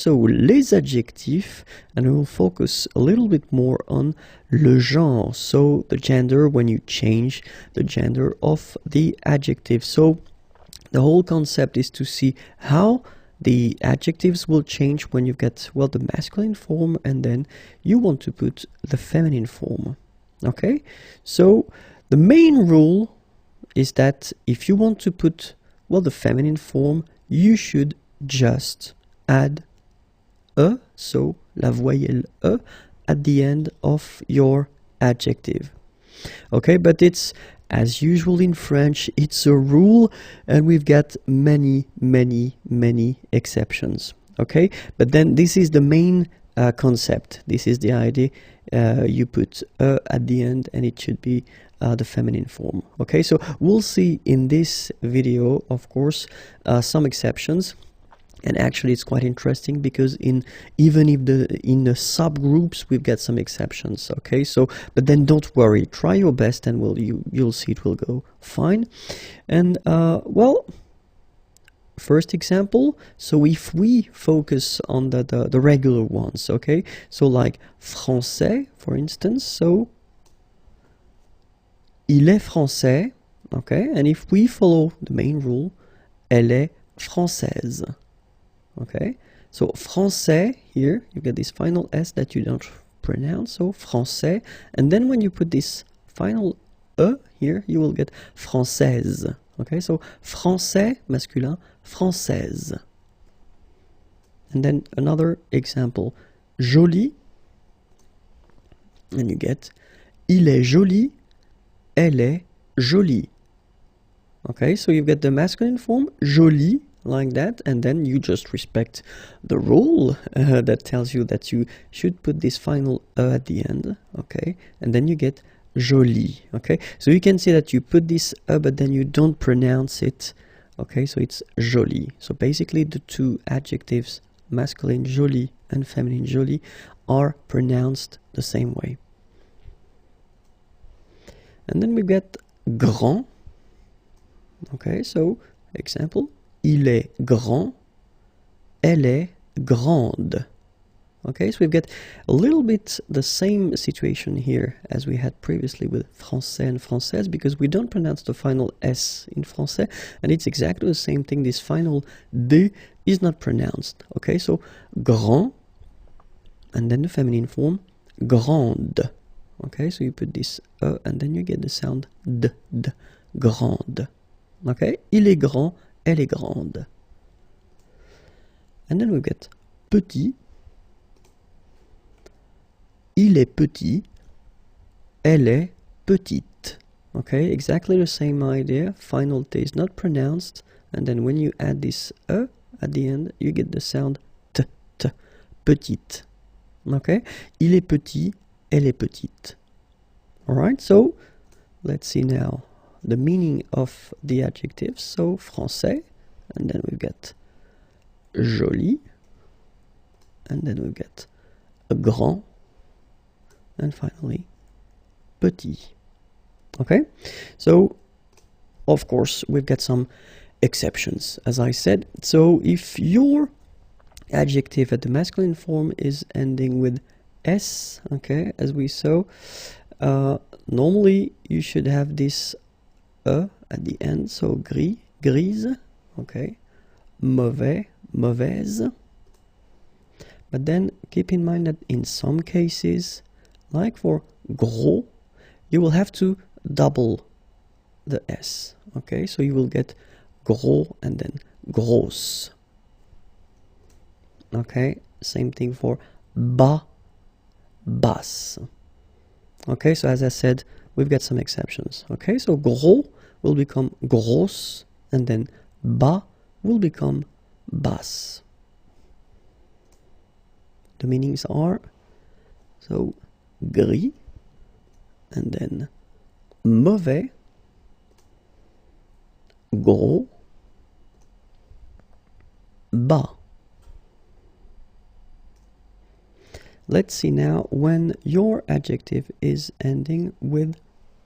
so les adjectifs, and we will focus a little bit more on le genre, so the gender, when you change the gender of the adjective. So the whole concept is to see how the adjectives will change when you get, well, the masculine form, and then you want to put the feminine form. Okay, so the main rule is that if you want to put, well, the feminine form, you should just add e, so la voyelle e, at the end of your adjective. Okay, but it's, as usual in French, it's a rule, and we've got many exceptions. Okay, but then this is the main concept. This is the idea. You put e at the end, and it should be the feminine form. Okay, so we'll see in this video, of course, some exceptions. And actually, it's quite interesting because even if in the subgroups we've got some exceptions. Okay, so but then don't worry, try your best, and you'll see it will go fine. And well, first example. So if we focus on the regular ones, okay. So like français, for instance. So il est français, okay. And if we follow the main rule, elle est française. Okay, so français, here you get this final S that you don't pronounce, so français, and then when you put this final E here, you will get française. Okay, so français masculin, française. And then another example, joli, and you get il est joli, elle est jolie. Okay, so you get the masculine form, joli, like that, and then you just respect the rule that tells you that you should put this final e at the end. Okay, and then you get joli. Okay, so you can see that you put this e, but then you don't pronounce it. Okay, so it's joli. So basically the two adjectives, masculine joli and feminine jolie, are pronounced the same way. And then we get grand. Okay, so example, il est grand, elle est grande. Okay, so we've got a little bit the same situation here as we had previously with français and française, because we don't pronounce the final S in français, and it's exactly the same thing. This final D is not pronounced. Okay, so grand, and then the feminine form, grande. Okay, so you put this E, and then you get the sound D, D, grande. Okay, il est grand, elle est grande. And then we get petit. Il est petit, elle est petite. Okay, exactly the same idea. Final T is not pronounced, and then when you add this E at the end, you get the sound T, T, petite. Okay, il est petit, elle est petite. Alright, so let's see now the meaning of the adjectives. So français, and then we get joli, and then we get grand, and finally petit. Okay, so of course we've got some exceptions, as I said. So if your adjective at the masculine form is ending with S, okay, as we saw, normally you should have this E at the end, so gris, grise, okay, mauvais, mauvaise. But then keep in mind that in some cases, like for gros, you will have to double the S. Okay, so you will get gros and then grosse. Okay, same thing for bas, basse. Okay, so as I said, we've got some exceptions. Okay, so gros will become grosse, and then bas will become basse. The meanings are, so gris, and then mauvais, gros, bas. Let's see now when your adjective is ending with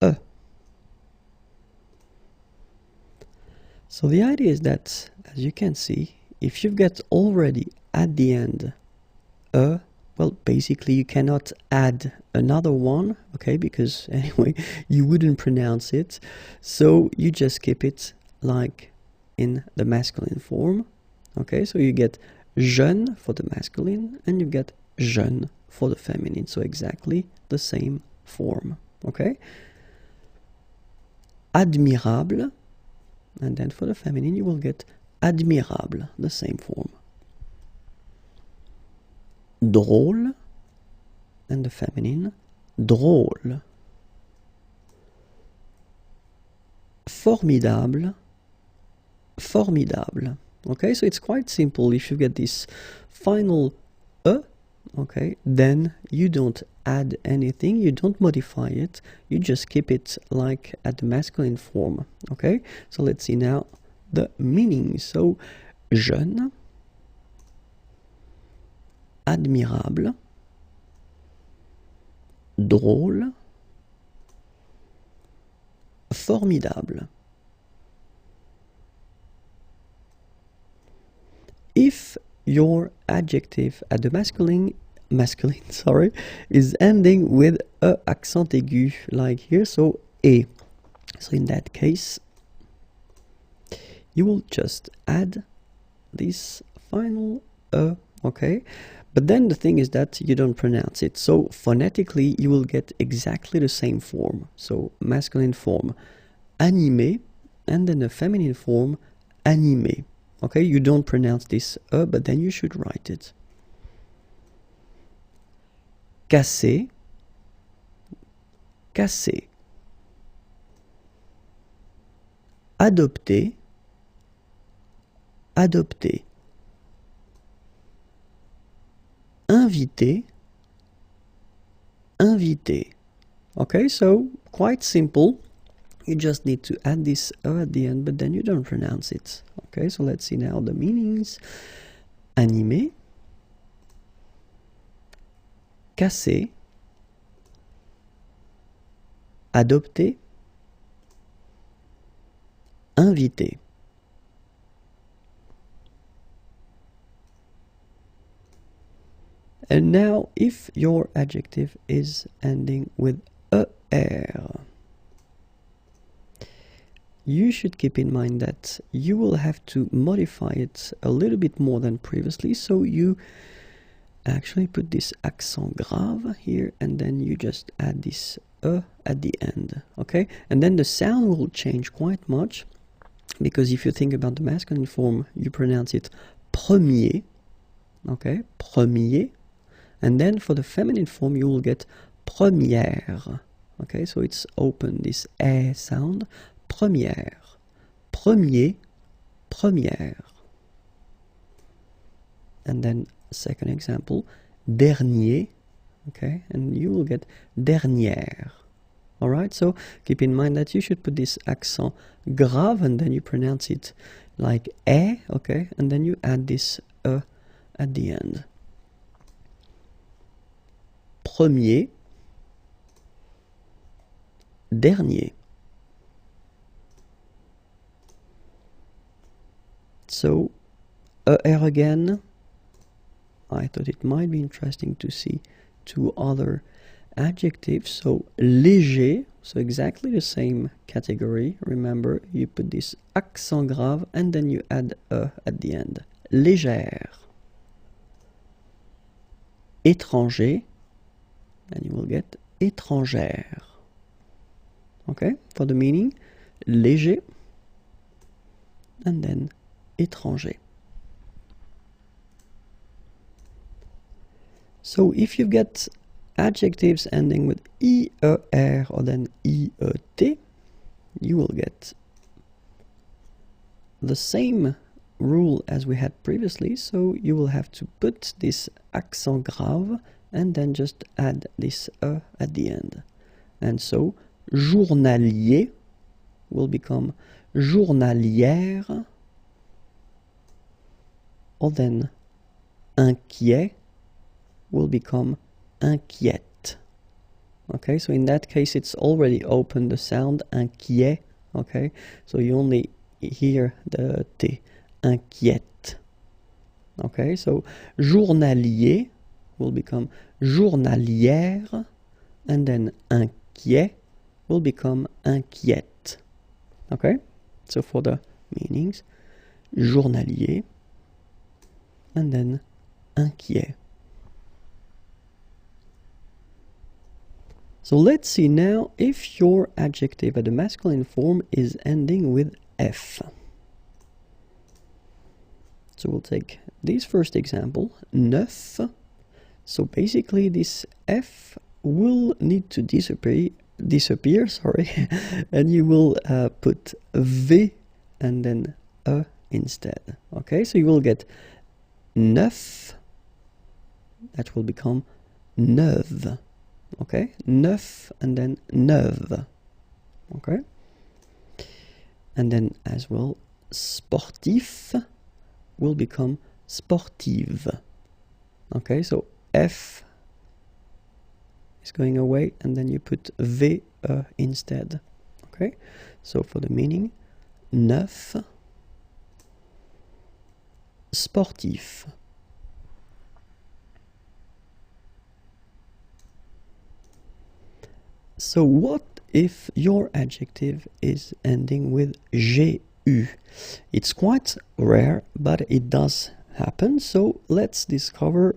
E. So the idea is that, as you can see, if you've got already at the end well, basically you cannot add another one, okay, because anyway, you wouldn't pronounce it. So you just keep it like in the masculine form, okay? So you get jeune for the masculine and you get jeune for the feminine. So exactly the same form, okay? Admirable, and then for the feminine you will get admirable, the same form. Drôle, and the feminine, drôle. Formidable, formidable. Okay, so it's quite simple. If you get this final okay, then you don't add anything, you don't modify it, you just keep it like at the masculine form. Okay, so let's see now the meaning. So, jeune, admirable, drôle, formidable. If your adjective at the masculine, sorry, is ending with a accent aigu, like here, so et. So in that case, you will just add this final okay? But then the thing is that you don't pronounce it. So phonetically, you will get exactly the same form. So masculine form, animé, and then the feminine form, animé. Okay, you don't pronounce this but then you should write it. Cassé, cassé. Adopter, adopter. Inviter, inviter. Okay, so quite simple. You just need to add this at the end, but then you don't pronounce it. Okay, so let's see now the meanings. Animé, casser, adopter, inviter. And now, if your adjective is ending with er, you should keep in mind that you will have to modify it a little bit more than previously. So you actually put this accent grave here, and then you just add this at the end, okay? And then the sound will change quite much, because if you think about the masculine form, you pronounce it premier, okay? Premier. And then for the feminine form, you will get première, okay? So it's open, this sound. Première, premier, première. And then second example, dernier, okay? And you will get dernière. All right, so keep in mind that you should put this accent grave and then you pronounce it like okay? And then you add this at the end. Premier, dernier. So, again, I thought it might be interesting to see two other adjectives. So, léger, so exactly the same category. Remember, you put this accent grave and then you add at the end. Légère. Étranger, and you will get étrangère. Okay, for the meaning, léger, and then étranger. So if you get adjectives ending with IER or then IET, you will get the same rule as we had previously. So you will have to put this accent grave and then just add this at the end. And so journalier will become journalière, or then inquiet will become inquiète. Okay, so in that case it's already open, the sound inquiet, okay? So you only hear the T, inquiète, Okay, so journalier will become journalière, and then inquiet will become inquiète. Okay, so for the meanings, journalier and then inquiet. So let's see now if your adjective at the masculine form is ending with F. So we'll take this first example, neuf. So basically this F will need to disappear, and you will put V and then E instead. Okay, so you will get neuf, that will become neuve. Okay, neuf and then neuve. Okay, and then as well, sportif will become sportive. Okay, so F is going away and then you put V instead. Okay, so for the meaning, neuf, sportif. So what if your adjective is ending with GU? It's quite rare, but it does happen. So let's discover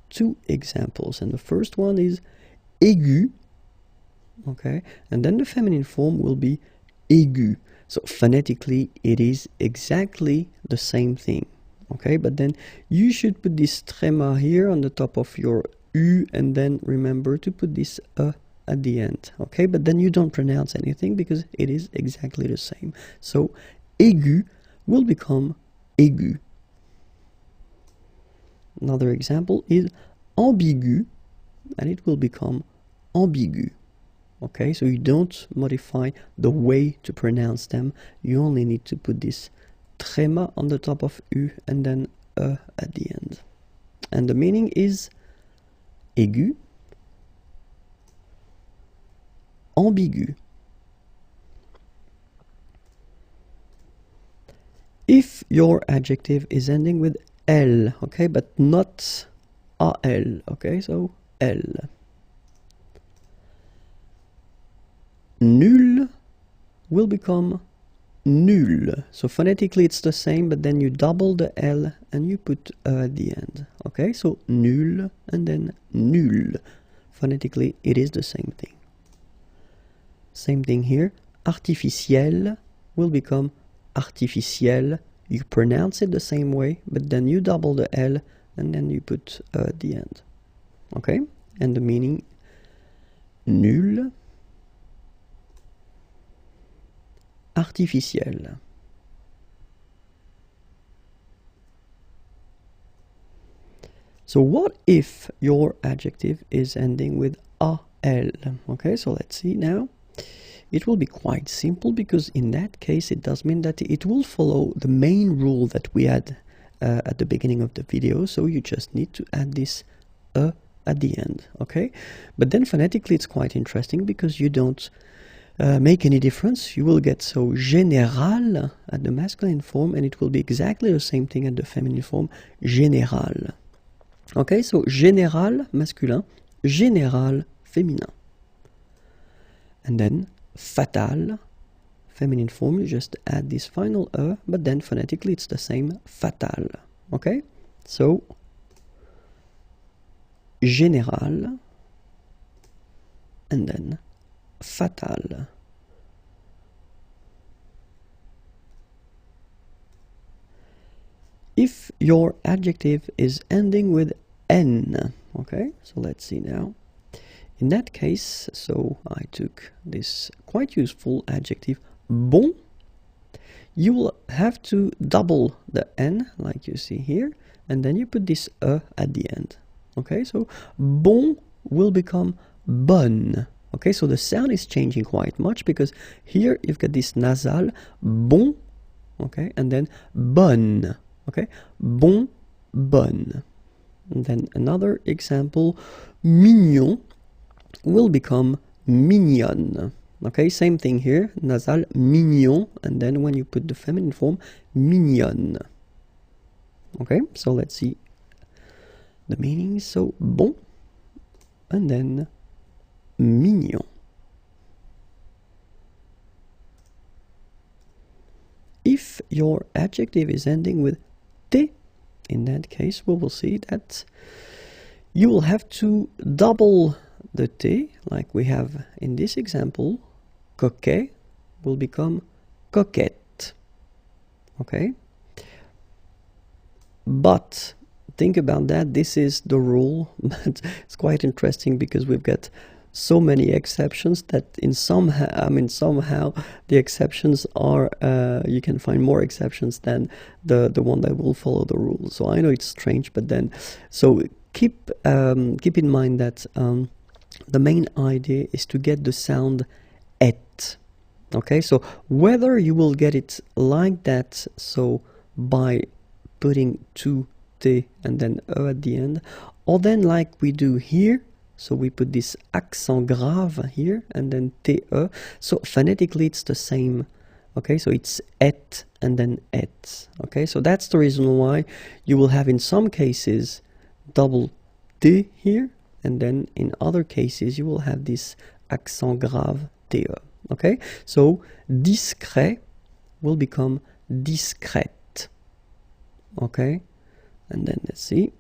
two examples. And the first one is aigu. Okay, and then the feminine form will be aigu. So phonetically, it is exactly the same thing. Okay, but then you should put this tréma here on the top of your U, and then remember to put this at the end. Okay, but then you don't pronounce anything because it is exactly the same. So aigu will become aigu. Another example is ambigu, and it will become ambigu. Okay, so you don't modify the way to pronounce them. You only need to put this tréma on the top of U and then at the end. And the meaning is aigu, ambigu. If your adjective is ending with L, okay, but not AL, okay, so L. Nul will become nul. So phonetically it's the same, but then you double the L and you put at the end. Okay, so nul and then nul. Phonetically it is the same thing. Same thing here. Artificiel will become artificiel. You pronounce it the same way, but then you double the L and then you put at the end. Okay, and the meaning nul, artificiel. So what if your adjective is ending with AL? Okay, so let's see now. It will be quite simple because in that case it does mean that it will follow the main rule that we had at the beginning of the video. So you just need to add this at the end. Okay, but then phonetically it's quite interesting because you don't make any difference. You will get so général at the masculine form, and it will be exactly the same thing at the feminine form, général. Okay, so général masculin, général féminin. And then fatal, feminine form, you just add this final but then phonetically it's the same, fatal. Okay, so général and then fatal. If your adjective is ending with N, okay, so let's see now. In that case, so I took this quite useful adjective, bon. You will have to double the N, like you see here, and then you put this at the end. Okay, so bon will become bonne. Okay, so the sound is changing quite much because here you've got this nasal, bon, okay, and then bonne, okay, bon, bonne. And then another example, mignon will become mignonne. Okay, same thing here, nasal, mignon, and then when you put the feminine form, mignonne. Okay, so let's see the meaning. So bon, and then mignon. If your adjective is ending with T, in that case we will see that you will have to double the T, like we have in this example. Coquet will become coquette. Okay? But think about that, this is the rule, but it's quite interesting because we've got so many exceptions that somehow the exceptions are you can find more exceptions than the one that will follow the rules. So I know it's strange, but then so keep in mind that the main idea is to get the sound et. Okay, so whether you will get it like that, so by putting two t and then e at the end, or then like we do here. So we put this accent grave here and then te. So phonetically it's the same. Okay, so it's et and then et. Okay, so that's the reason why you will have in some cases double t here, and then in other cases you will have this accent grave te. Okay, so discret will become discrète. Okay, and then let's see.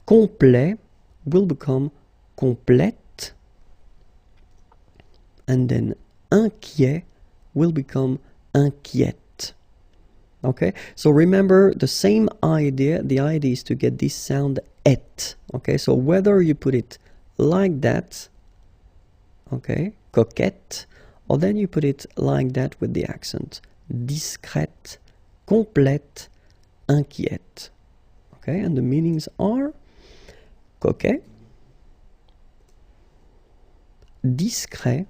Complet will become complète, and then inquiet will become inquiète. Okay, so remember the same idea. The idea is to get this sound et. Okay, so whether you put it like that, okay, coquette, or then you put it like that with the accent, discrète, complète, inquiète. Okay, and the meanings are coquet, discret,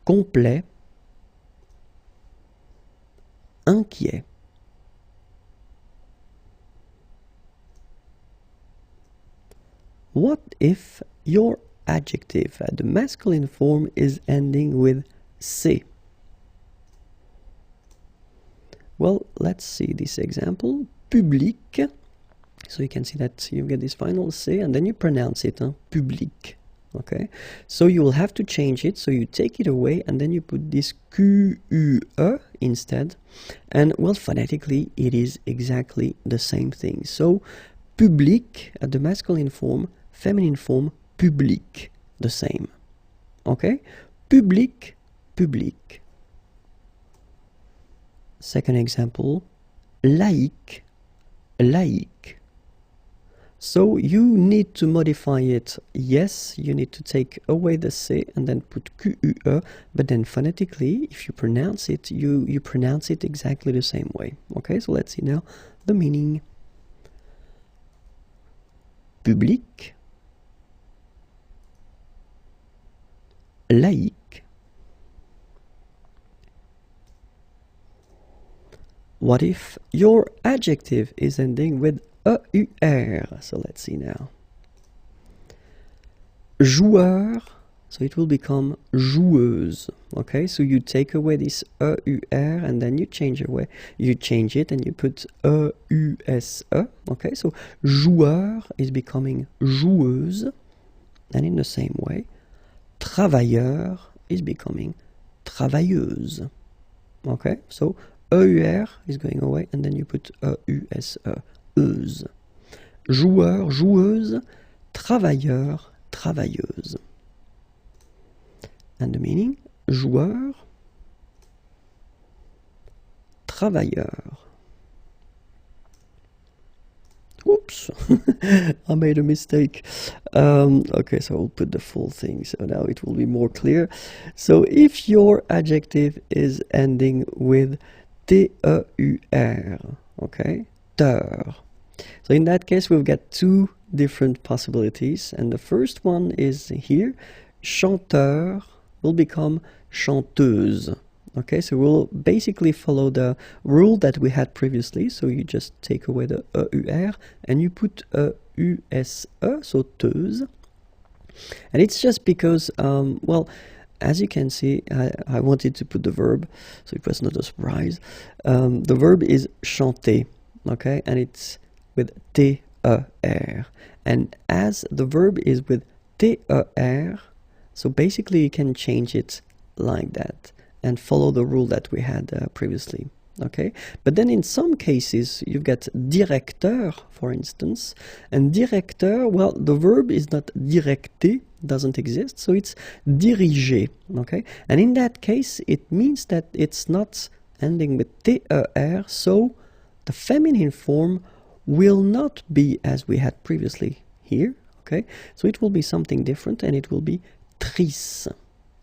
complet, inquiet. What if your adjective at the masculine form is ending with C? Well, let's see this example. Public. So you can see that you get this final C and then you pronounce it, public. Okay, so you will have to change it. So you take it away and then you put this QUE instead. And well, phonetically, it is exactly the same thing. So public at the masculine form, feminine form, public, the same. Okay, public, public. Second example, laïque, laïque. So you need to modify it. Yes, you need to take away the C and then put QUE, but then phonetically, if you pronounce it, you pronounce it exactly the same way. Okay, so let's see now the meaning. Public, laïque. What if your adjective is ending with EUR? So let's see now. Joueur, so it will become joueuse. Okay, so you take away this EUR and then you change it and you put EUSE. Okay, so joueur is becoming joueuse, and in the same way, travailleur is becoming travailleuse. Okay, so EUR is going away and then you put EUSE. Euse. Joueur, joueuse, travailleur, travailleuse. And the meaning, joueur, travailleur. Oops, I made a mistake. Okay, so I'll put the full thing, so now it will be more clear. So if your adjective is ending with TEUR, okay, teur. So in that case, we've got two different possibilities, and the first one is here. Chanteur will become chanteuse. Okay, so we'll basically follow the rule that we had previously. So you just take away the EUR and you put EUSE, so teuse. And it's just because, well, as you can see, I wanted to put the verb, so it was not a surprise. The verb is chanter, okay, and it's with T-E-R. And as the verb is with T-E-R, so basically you can change it like that and follow the rule that we had previously. Okay, but then in some cases you get directeur, for instance, and directeur, well, the verb is not directer, doesn't exist, so it's diriger. Okay, and in that case it means that it's not ending with ter, so the feminine form will not be as we had previously here. Okay, so it will be something different, and it will be trice.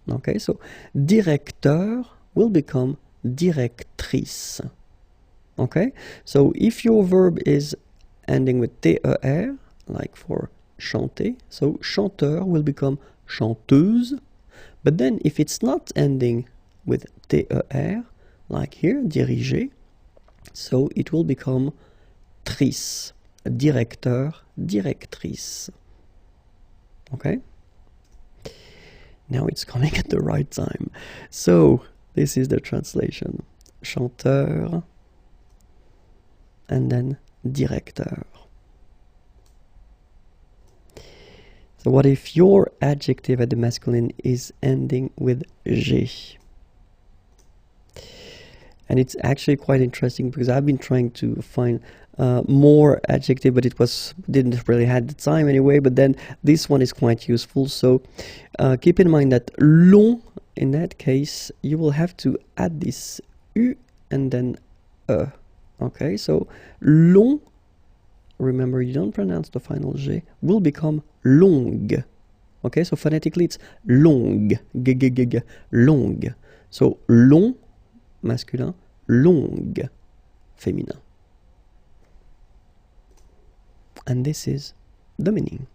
Okay, so directeur will become directrice. Okay, so if your verb is ending with ter, like for chanter, so chanteur will become chanteuse. But then if it's not ending with ter, like here, diriger, so it will become trice, directeur, directrice. Okay, now it's coming at the right time. So this is the translation: chanteur, and then directeur. So what if your adjective at the masculine is ending with G? And it's actually quite interesting because I've been trying to find more adjective, but didn't really have the time anyway. But then this one is quite useful. So keep in mind that long, in that case, you will have to add this U and then E. Okay, so long, remember you don't pronounce the final G, will become longue. Okay, so phonetically it's longue, g, longue. So long, masculin, longue, féminin. And this is the meaning.